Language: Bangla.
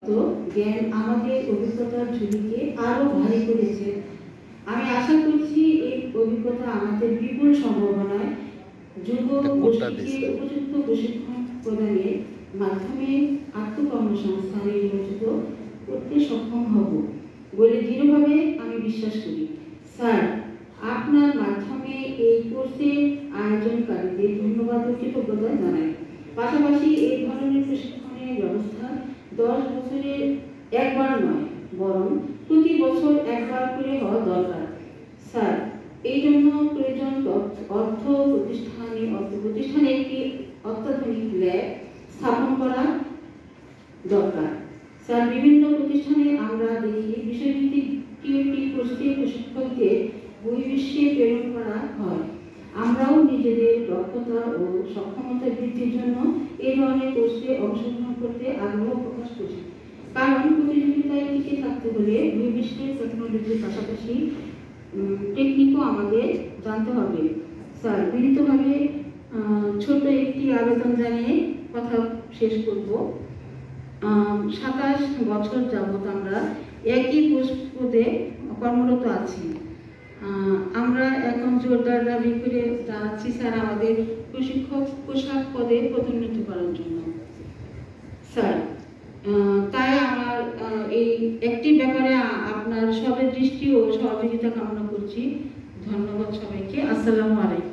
তো জ্ঞান আমাদের অভিজ্ঞতার ঝুলিকে আরো ভারী করেছে। আমি আশা করছি এই অভিজ্ঞতা আমাদের বিপুল সম্ভাবনায় যুবক গোষ্ঠীকে উপযুক্ত প্রশিক্ষণ প্রদানের মাধ্যমে আত্মকর্মসংস্থানে নিয়োজিত করতে সক্ষম হব বলে দৃঢ়ভাবে আমি বিশ্বাস করি। স্যার, আপনার মাধ্যমে এই কোর্সের আয়োজনকারীদের ধন্যবাদ ও কৃতজ্ঞতা জানাই। পাশাপাশি এই ধরনের প্রশিক্ষণের ব্যবস্থা 10 বছরে একবার নয়, বরং প্রতি বছর একবার করে হওয়া দরকার। স্যার, এই জন্য প্রয়োজন অর্থ প্রতিষ্ঠানে একটি অত্যাধুনিক ল্যাব স্থাপন করা দরকার। স্যার, বিভিন্ন প্রতিষ্ঠানে আমরা দেখি বিষয়ভিত্তিক টিওটি কোর্সে প্রশিক্ষকদের বহির্বিশ্বে প্রেরণ করা হয়। আমরাও নিজেদের দক্ষতা ও সক্ষমতা বৃদ্ধির জন্য এই ধরনের কোর্সে অংশগ্রহণ করতে আগ্রহ প্রকাশ করি। কারণ প্রতিযোগিতায় টিকে থাকতে হলে বহির্বিশ্বের টেকনোলজির পাশাপাশি টেকনিকও আমাদের জানতে হবে। স্যার, বিনীতভাবে ছোট একটি আবেদন জানিয়ে কথা শেষ করব। 27 বছর যাবৎ আমরা একই পদে কর্মরত আছি। আমরা এখন জোরদার দাবি করে জানাচ্ছি স্যার আমাদের প্রশিক্ষক পোশাক পদে পদোন্নতি করার জন্য। স্যার, তাই আমার এই একটি ব্যাপারে আপনার সবের দৃষ্টি ও সহযোগিতা কামনা করছি। ধন্যবাদ সবাইকে। আসসালামু আলাইকুম।